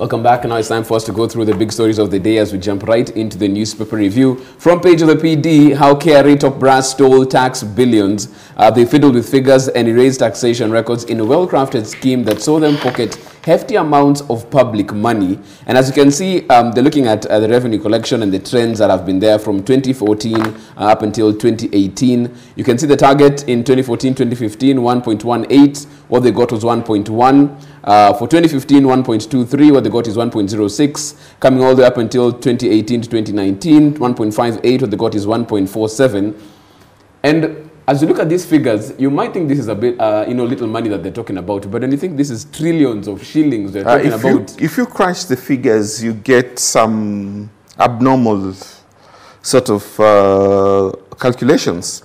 Welcome back, and now it's time for us to go through the big stories of the day as we jump right into the newspaper review. Front page of the PD, how KRA top brass stole tax billions. They fiddled with figures and erased taxation records in a well-crafted scheme that saw them pocket hefty amounts of public money. And as you can see, they're looking at the revenue collection and the trends that have been there from 2014 up until 2018. You can see the target in 2014-2015, 1.18. What they got was 1.1. For 2015, 1.23. What they got is 1.06. Coming all the way up until 2018 to 2019, 1.58. What they got is 1.47. And as you look at these figures, you might think this is a bit, little money that they're talking about, but then you think this is trillions of shillings they're talking about. If you crunch the figures, you get some abnormal sort of calculations.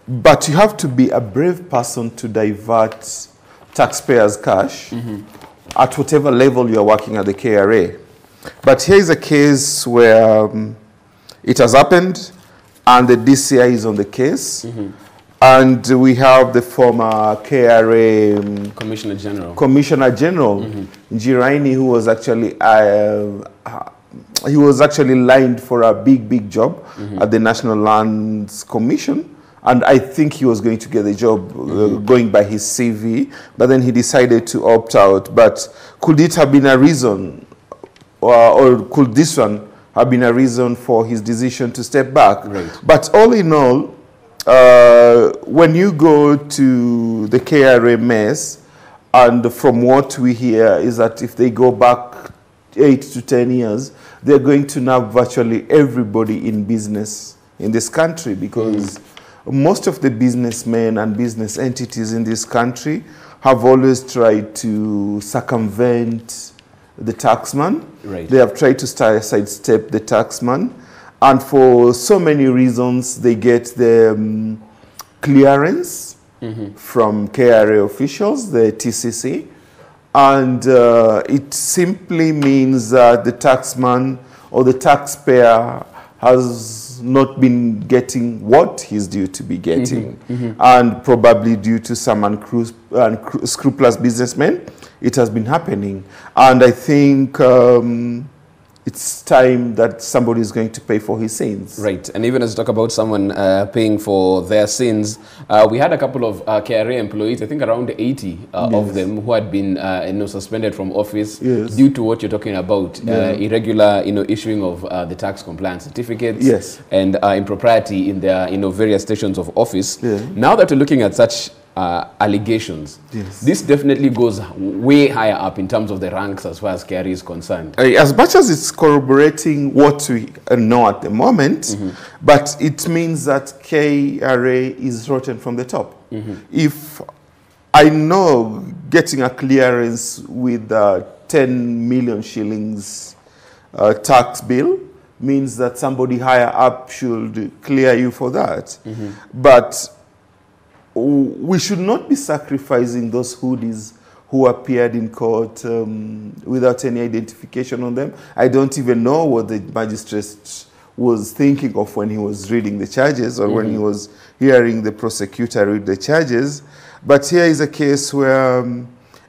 But you have to be a brave person to divert taxpayers' cash at whatever level you're working at the KRA. But here is a case where it has happened, and the DCI is on the case. And we have the former KRA Commissioner General Njiraini, who was actually lined for a big job at the National Lands Commission, and I think he was going to get the job going by his CV, but then he decided to opt out. But could it have been a reason, or could this one have been a reason for his decision to step back? Right. But all in all, when you go to the KRA mess, and from what we hear is that if they go back 8 to 10 years, they're going to nab virtually everybody in business in this country, because most of the businessmen and business entities in this country have always tried to circumvent the taxman. Right. They have tried to sidestep the taxman. And for so many reasons, they get the clearance from KRA officials, the TCC. And it simply means that the taxman or the taxpayer has not been getting what he's due to be getting. And probably due to some unscrupulous businessmen, it has been happening. And I think it's time that somebody is going to pay for his sins. Right. And even as you talk about someone paying for their sins, we had a couple of KRA employees, I think around 80 of them, who had been suspended from office due to what you're talking about, irregular issuing of the tax compliance certificates and impropriety in their various stations of office. Now that we're looking at such allegations, this definitely goes way higher up in terms of the ranks as far as KRA is concerned. As much as it's corroborating what we know at the moment, but it means that KRA is rotten from the top. If I know getting a clearance with 10 million shillings tax bill means that somebody higher up should clear you for that. But we should not be sacrificing those hoodies who appeared in court without any identification on them. I don't even know what the magistrate was thinking of when he was reading the charges, or when he was hearing the prosecutor read the charges. But here is a case where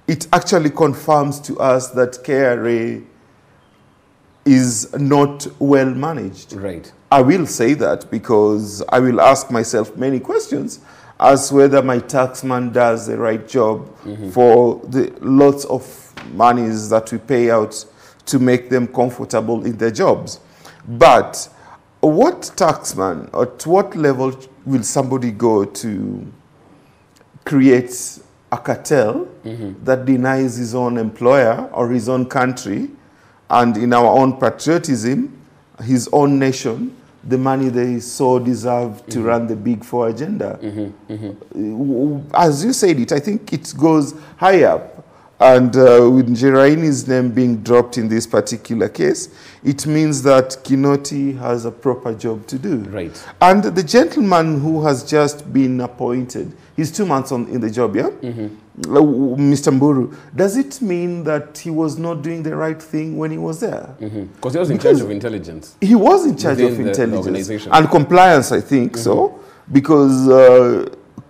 it actually confirms to us that KRA is not well managed. Right. I will say that because I will ask myself many questions as whether my taxman does the right job for the lots of monies that we pay out to make them comfortable in their jobs. But what taxman, at what level will somebody go to create a cartel that denies his own employer or his own country, and in our own patriotism, his own nation, the money they so deserve to run the Big Four agenda? As you said it, I think it goes high up. And with Njiraini's name being dropped in this particular case, it means that Kinoti has a proper job to do. Right. And the gentleman who has just been appointed, he's 2 months in the job, Mr. Mburu, does it mean that he was not doing the right thing when he was there? Because he was in charge of intelligence. He was in charge of intelligence and compliance, I think so, because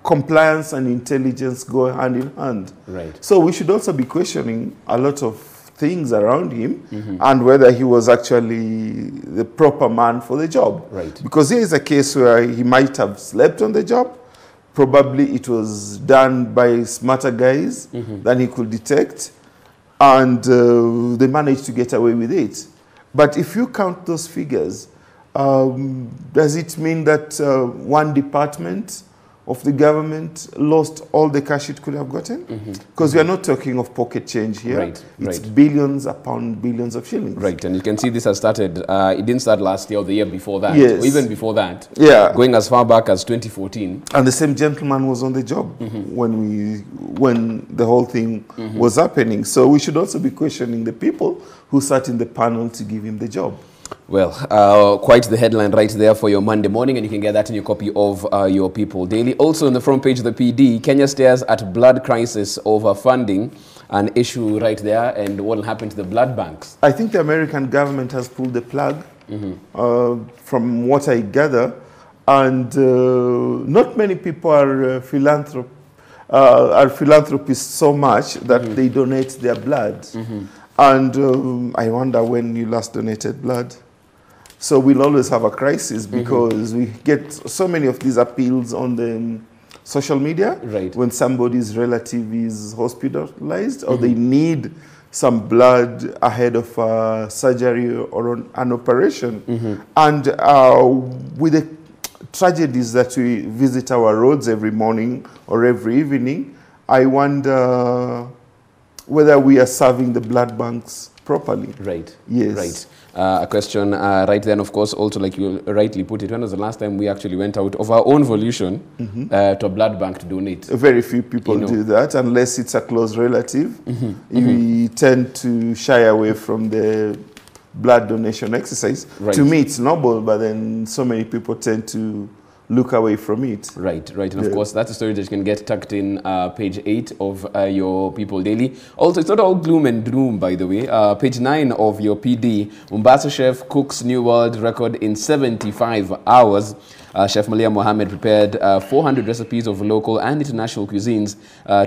compliance and intelligence go hand in hand. Right. So we should also be questioning a lot of things around him and whether he was actually the proper man for the job. Right. Because here is a case where he might have slept on the job. Probably it was done by smarter guys than he could detect, and they managed to get away with it. But if you count those figures, does it mean that one department of the government lost all the cash it could have gotten? Because we are not talking of pocket change here. Right, it's billions upon billions of shillings. Right, and you can see this has started, it didn't start last year or the year before that, yes. or even before that, yeah. going as far back as 2014. And the same gentleman was on the job when the whole thing was happening. So we should also be questioning the people who sat in the panel to give him the job. Well, quite the headline right there for your Monday morning, and you can get that in your copy of your People Daily. Also on the front page of the PD, Kenya stares at blood crisis over funding, an issue right there, and what will happen to the blood banks. I think the American government has pulled the plug, from what I gather, and not many people are philanthropists so much that they donate their blood. And I wonder when you last donated blood. So we'll always have a crisis because we get so many of these appeals on the social media when somebody's relative is hospitalized or they need some blood ahead of surgery or an operation. And with the tragedies that we visit our roads every morning or every evening, I wonder whether we are serving the blood banks properly. Right. Yes. Right. A question right then, of course, also like you rightly put it, when was the last time we actually went out of our own volition to a blood bank to donate? Very few people do that, unless it's a close relative. We tend to shy away from the blood donation exercise. To me, it's noble, but then so many people tend to look away from it. Right. And of course, that's a story that you can get tucked in page 8 of your People Daily. Also, it's not all gloom and doom, by the way. Page 9 of your PD, Mombasa chef cooks new world record in 75 hours. Chef Malia Mohammed prepared 400 recipes of local and international cuisines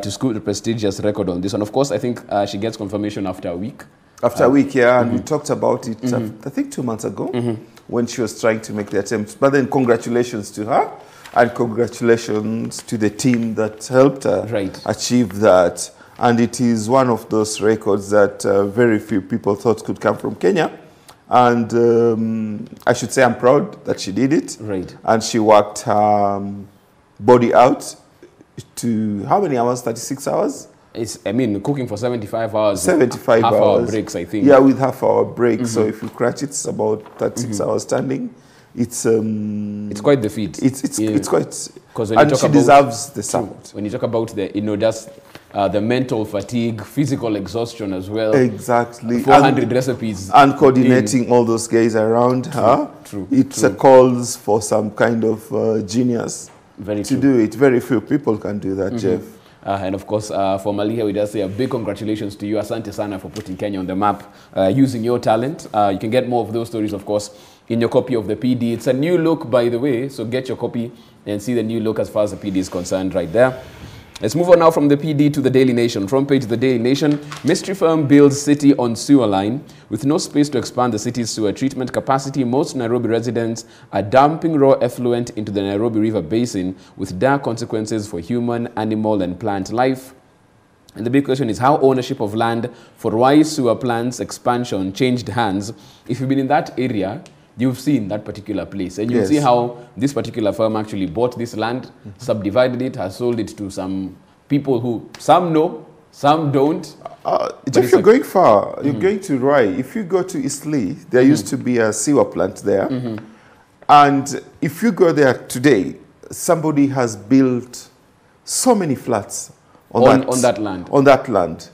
to scoop the prestigious record on this. And of course, I think she gets confirmation after a week. After a week, yeah, and we talked about it, I think 2 months ago, when she was trying to make the attempt. But then congratulations to her, and congratulations to the team that helped her achieve that. And it is one of those records that very few people thought could come from Kenya. And I should say I'm proud that she did it. And she worked her body out to how many hours? 36 hours? I mean, cooking for 75 hours. 75 half hours. Hour breaks, I think. Yeah, with half-hour breaks. So if you crunch, it's about 36 hours standing. It's quite the feat. It's quite. When and she deserves the support. When you talk about the just the mental fatigue, physical exhaustion as well. Exactly. 400 recipes. And coordinating all those guys around her. It's a calls for some kind of genius to do it. Very few people can do that, Jeff. And of course, for Malia, we just say a big congratulations to you. Asante sana for putting Kenya on the map using your talent. You can get more of those stories, of course, in your copy of the PD. It's a new look, by the way, so get your copy and see the new look as far as the PD is concerned right there. Let's move on now from the PD to the Daily Nation. Front page of the Daily Nation, mystery firm builds city on sewer line. With no space to expand the city's sewer treatment capacity, most Nairobi residents are dumping raw effluent into the Nairobi River Basin with dire consequences for human, animal, and plant life. And the big question is how ownership of land for Wise sewer plant's expansion changed hands. If you've been in that area, you've seen that particular place, and you'll see how this particular firm actually bought this land, subdivided it, has sold it to some people who some know, some don't. If you're going far, you're going to Rai. If you go to Eastleigh, there used to be a sewer plant there. And if you go there today, somebody has built so many flats on that land.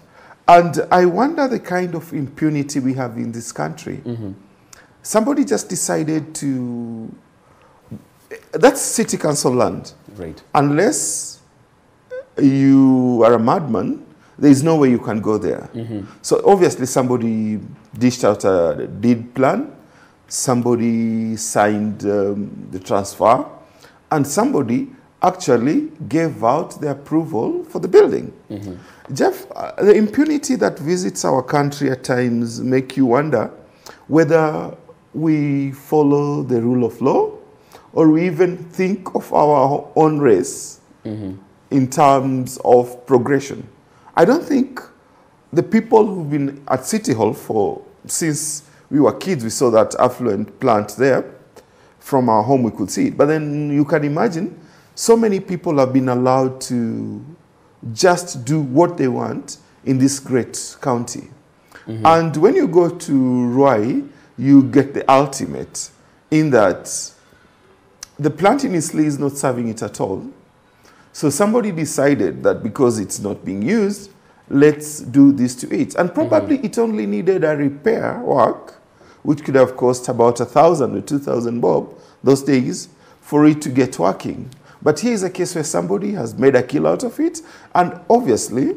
And I wonder the kind of impunity we have in this country. Somebody just decided to, that's city council land. Unless you are a madman, there is no way you can go there. So obviously somebody dished out a deed plan, somebody signed the transfer, and somebody actually gave out the approval for the building. Jeff, the impunity that visits our country at times make you wonder whether we follow the rule of law or we even think of our own race in terms of progression. I don't think the people who've been at City Hall since we were kids, we saw that affluent plant there. From our home, we could see it. But then you can imagine so many people have been allowed to just do what they want in this great county. And when you go to Ruai, you get the ultimate in that the plant in Isli is not serving it at all. So somebody decided that because it's not being used, let's do this to it. And probably it only needed a repair work, which could have cost about 1,000 or 2,000 bob those days for it to get working. But here is a case where somebody has made a kill out of it, and obviously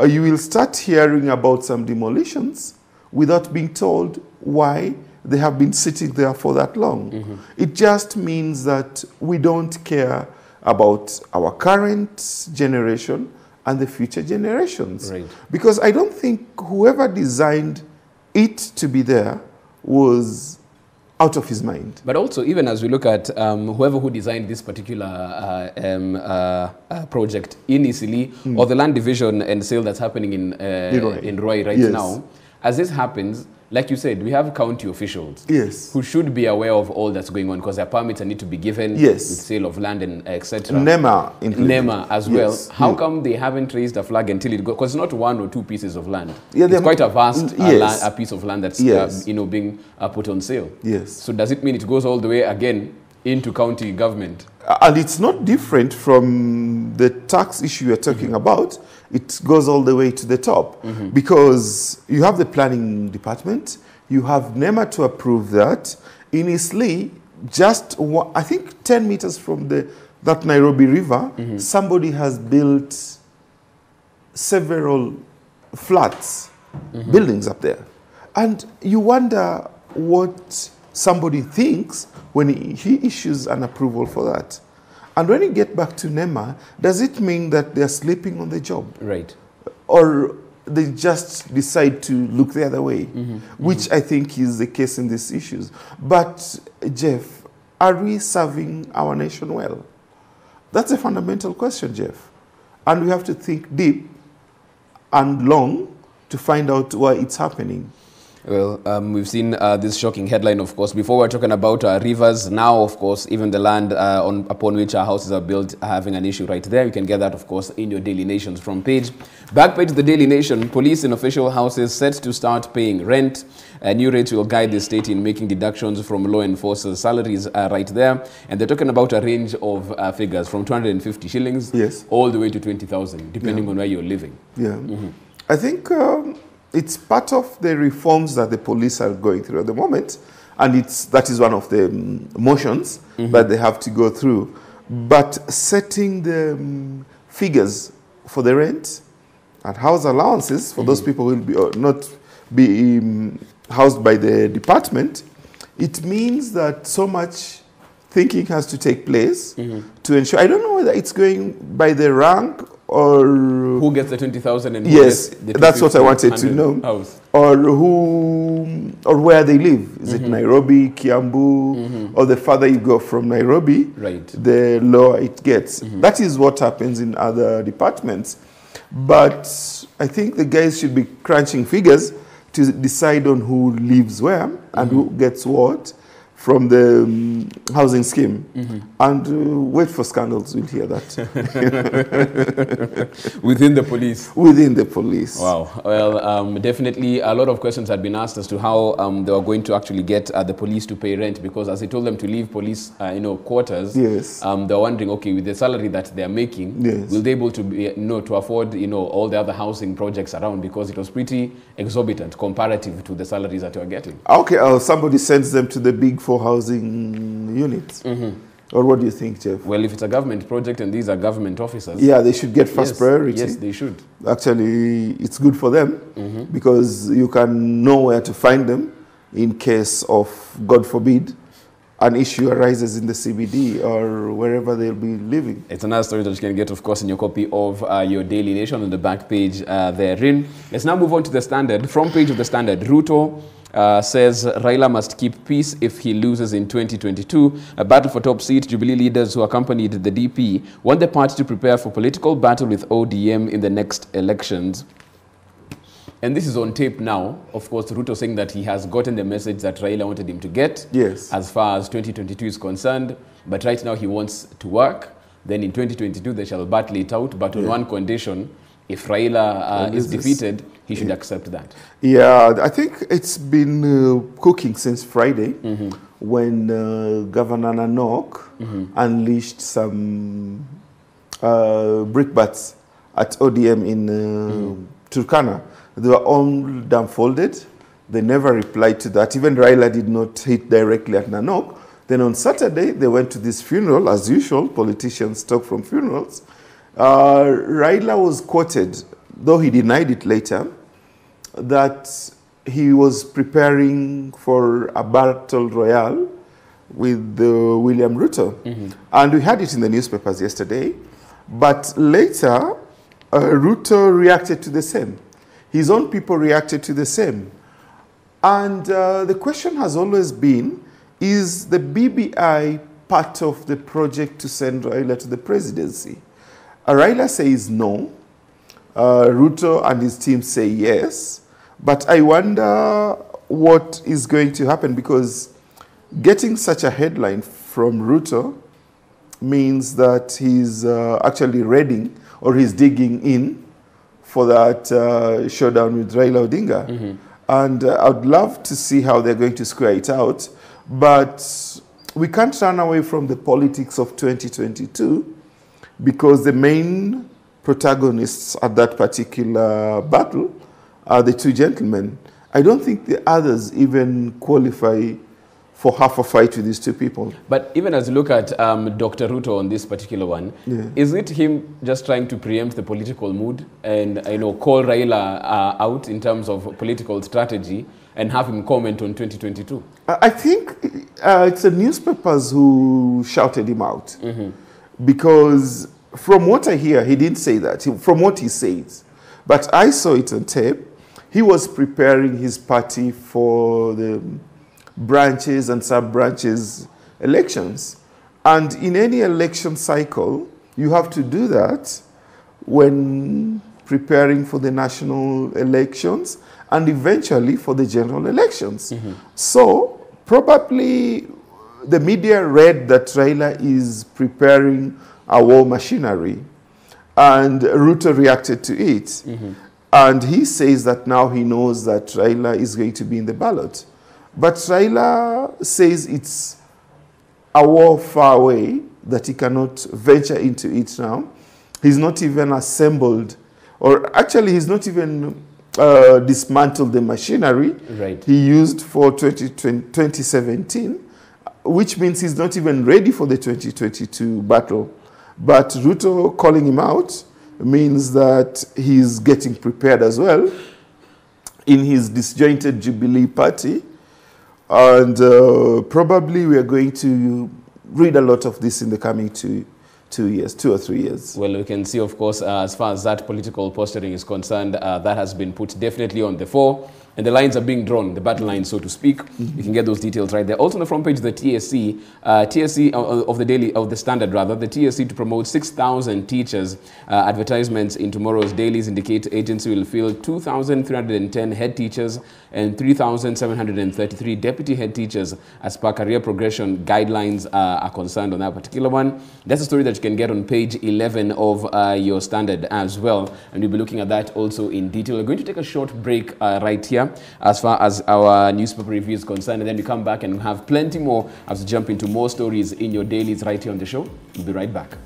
you will start hearing about some demolitions without being told why they have been sitting there for that long. It just means that we don't care about our current generation and the future generations. Right. Because I don't think whoever designed it to be there was out of his mind. But also, even as we look at whoever who designed this particular project in Isili, or the land division and sale that's happening in Ruai right now, as this happens, like you said, we have county officials who should be aware of all that's going on because their permits need to be given with sale of land and etc. NEMA as well. How come they haven't raised a flag until it goes? Because it's not one or two pieces of land. It's quite a vast a piece of land that's being put on sale. So does it mean it goes all the way again into county government? And it's not different from the tax issue you're talking about. It goes all the way to the top because you have the planning department, you have NEMA to approve that. In Isli, just I think 10 meters from that Nairobi River, somebody has built several flats, buildings up there. And you wonder what somebody thinks when he issues an approval for that. And when you get back to NEMA, does it mean that they're sleeping on the job? Right. Or they just decide to look the other way, which I think is the case in these issues. But, Jeff, are we serving our nation well? That's a fundamental question, Jeff. And we have to think deep and long to find out why it's happening. Well, we've seen this shocking headline, of course. Before we're talking about rivers, now, of course, even the land upon which our houses are built are having an issue right there. You can get that, of course, in your Daily Nation's front page. Back page of the Daily Nation, police in official houses set to start paying rent. New rates will guide the state in making deductions from law enforcers' salaries right there. And they're talking about a range of figures from 250 shillings all the way to 20,000, depending on where you're living. I think it's part of the reforms that the police are going through at the moment, and that is one of the motions that they have to go through. But setting the figures for the rent and house allowances for those people who will not be housed by the department, it means that so much thinking has to take place to ensure. I don't know whether it's going by the rank or who gets the 20,000 and who gets the that's what I wanted to know. House. Or or where they live. Is it Nairobi, Kiambu, or the farther you go from Nairobi, the lower it gets. That is what happens in other departments. But I think the guys should be crunching figures to decide on who lives where and who gets what from the housing scheme. And wait for scandals, we'll hear that. Within the police? Within the police. Wow. Well, definitely a lot of questions had been asked as to how they were going to actually get the police to pay rent, because as they told them to leave police quarters, they're wondering, okay, with the salary that they're making, will they be able to be, to afford all the other housing projects around, because it was pretty exorbitant comparative to the salaries that they were getting. Okay, somebody sends them to the big four housing units. Or what do you think, Jeff? Well, if it's a government project and these are government officers, they should get first priority. Yes, they should. Actually, it's good for them because you can know where to find them in case of, God forbid, an issue arises in the CBD or wherever they'll be living. It's another story that you can get, of course, in your copy of your Daily Nation on the back page therein. Let's now move on to the Standard. Front page of the Standard. Ruto says Raila must keep peace if he loses in 2022. A battle for top seat. Jubilee leaders who accompanied the DP want the party to prepare for political battle with ODM in the next elections. And this is on tape now. Of course, Ruto saying that he has gotten the message that Raila wanted him to get, yes, as far as 2022 is concerned. But right now he wants to work. Then in 2022 they shall battle it out. But on one condition, if Raila is defeated, he should accept that. Yeah, I think it's been cooking since Friday when Governor Nanok unleashed some brickbats at ODM in Turkana. They were all dumbfolded. They never replied to that. Even Raila did not hit directly at Nanok. Then on Saturday, they went to this funeral. As usual, politicians talk from funerals. Raila was quoted, though he denied it later, that he was preparing for a battle royale with William Ruto. And we had it in the newspapers yesterday. But later, Ruto reacted to the same. His own people reacted to the same. And the question has always been, is the BBI part of the project to send Raila to the presidency? Raila says no. Ruto and his team say yes. But I wonder what is going to happen, because getting such a headline from Ruto means that he's actually ready, or he's digging in for that showdown with Raila Odinga. And I'd love to see how they're going to square it out. But we can't run away from the politics of 2022, because the main protagonists at that particular battle are the two gentlemen. I don't think the others even qualify for half a fight with these two people. But even as you look at Dr. Ruto on this particular one, is it him just trying to preempt the political mood and call Raila out in terms of political strategy and have him comment on 2022? I think it's the newspapers who shouted him out. Because from what I hear, he didn't say that. From what he says. But I saw it on tape. He was preparing his party for the branches and sub-branches elections. And in any election cycle, you have to do that when preparing for the national elections and eventually for the general elections. So probably the media read that Raila is preparing a war machinery, and Ruto reacted to it. And he says that now he knows that Raila is going to be in the ballot. But Raila says it's a war far away, that he cannot venture into it now. He's not even assembled, or actually he's not even dismantled the machinery he used for 2017, which means he's not even ready for the 2022 battle. But Ruto calling him out means that he's getting prepared as well in his disjointed Jubilee party. And probably we are going to read a lot of this in the coming 2 or 3 years. Well, we can see, of course, as far as that political posturing is concerned, that has been put definitely on the fore. And the lines are being drawn, the battle lines, so to speak. You can get those details right there. Also on the front page of the TSC, of the Standard rather, the TSC to promote 6,000 teachers. Advertisements in tomorrow's dailies indicate agency will fill 2,310 head teachers and 3,733 deputy head teachers as per career progression guidelines are concerned on that particular one. That's a story that you can get on page 11 of your Standard as well. And we'll be looking at that also in detail. We're going to take a short break right here as far as our newspaper review is concerned, and then we come back and have plenty more as we jump into more stories in your dailies right here on the show. We'll be right back.